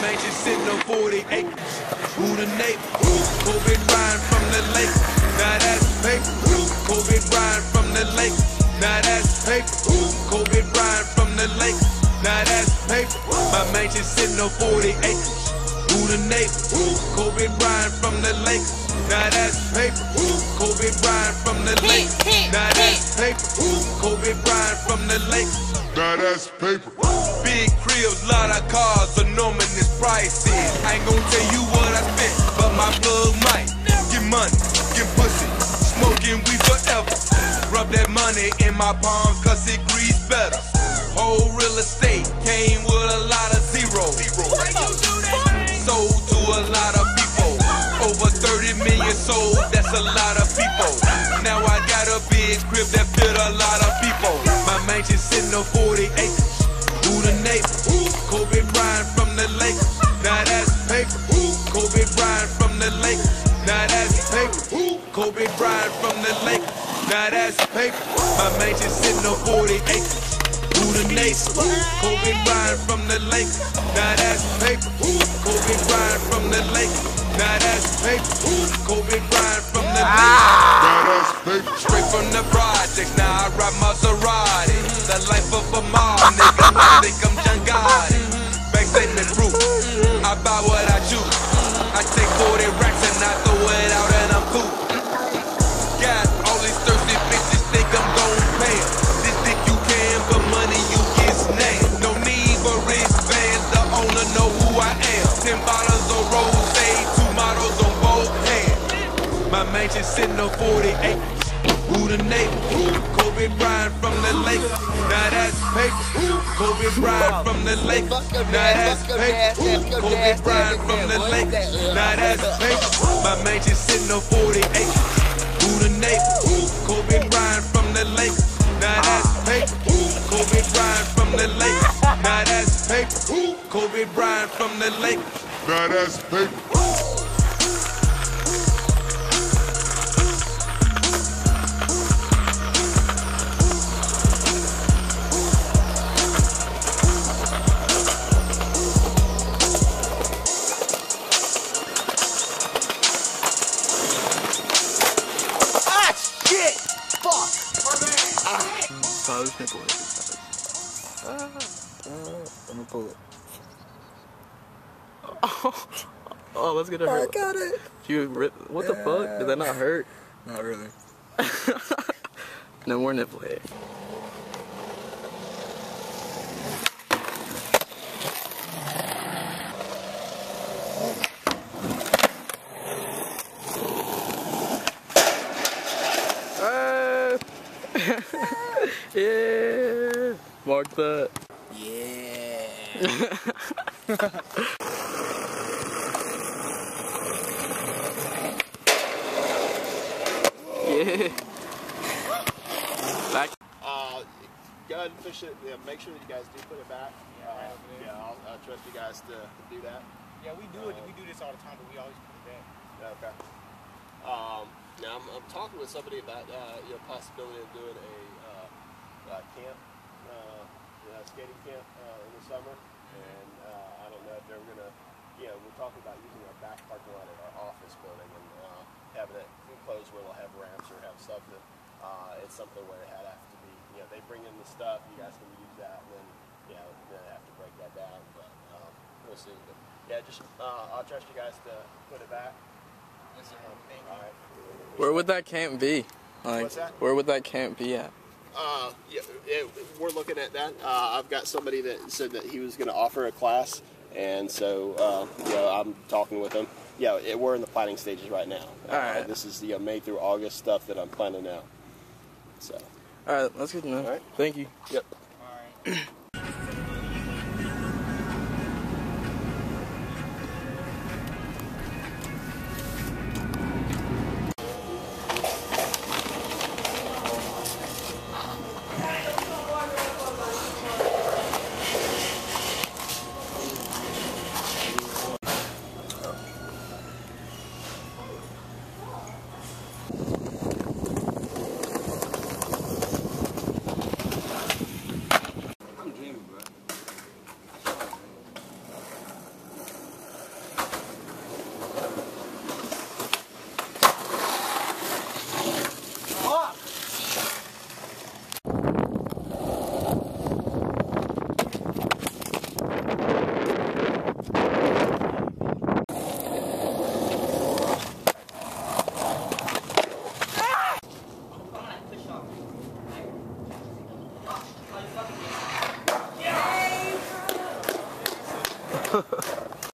mansion sitting on 40 acres. Who the neighbor? Kobe Bryant from the lake. Now that's paper. Kobe Bryant from the lake. Now that's paper. Kobe Bryant from the lake. Now that's paper. My mansion sitting on 40 acres. Who the neighbor? Kobe Bryant from the lake. Now that's paper. Kobe Bryant from the lake. Now that's paper. Kobe Bryant from the lake. Now that's paper. Big cribs, lot of cars, enormous prices. I ain't gon' tell you what I spent, but my plug might get money, get pussy, smoking weed forever. Rub that money in my palms, cause it grease better. Whole real estate came with a lot of zeros. Sold to a lot of people. Over 30 million sold, that's a lot of people. Now I got a big crib that fit a lot of people. My mansion sitting on 40 acres. Who the neighbor? Kobe Bryant from the lake. Now that's paper. Kobe Bryant from the lake. Now that's paper. Kobe Bryant from the lake. Now that's paper. My mansion sitting on 40 acres. Who the neighbor? Kobe Bryant from the lake. Now that's paper. Kobe Bryant from the lake. Now that's paper. Kobe Bryant from the lake. Now that's paper. Straight from the projects, now I ride Maserati. The life of a mob nigga, I think I'm John Gotti. Bank statement proof, I buy what I choose. I take 40 racks and I throw it out and I'm cool. Got all these thirsty bitches think I'm gon' pay 'em. This dick you can, but money you get snagged. No need for wristbands, the owner know who I am. 10 bottles of rosé, 2 models on both hands. My mansion sitting on 40 acres. Who the neighbor? Kobe Bryant from the lake. Now that's paper. Kobe Bryant from the lake. Now that's paper. Kobe Bryant from the lake. Now that's paper. My mansion sitting on 40 acres. Who the neighbor? Kobe Bryant from the lake. Now that's paper. Kobe Bryant from the lake. Now that's paper. Kobe Bryant from the lake. Now that's paper. Pose nipple. Let me pull it. Oh, let's get it hurt. I got it. What the fuck? Did that not hurt? Not really. No more nipple hair. Yeah, mark that. Yeah. Yeah. Back. Go ahead and fish it. Yeah, make sure that you guys do put it back. Yeah, I'll trust you guys to do that. Yeah, we do it. We do this all the time, but we always put it back. Yeah, okay. Now I'm talking with somebody about possibility of doing a camp, skating camp in the summer, and I don't know if they're gonna. We're talking about using our back parking lot at our office building and having it enclosed where they'll have ramps or have stuff that it's something where it had to be. They bring in the stuff, you guys can use that, and then then have to break that down. But we'll see. But yeah, just I'll trust you guys to put it back. All right. Where would that camp be? Like, what's that? Where would that camp be at? We're looking at that. I've got somebody that said that he was going to offer a class, and so I'm talking with him. Yeah, we're in the planning stages right now. All right. This is the May through August stuff that I'm planning now. So. All right, let's get to know. All right. Thank you. Yep. All right.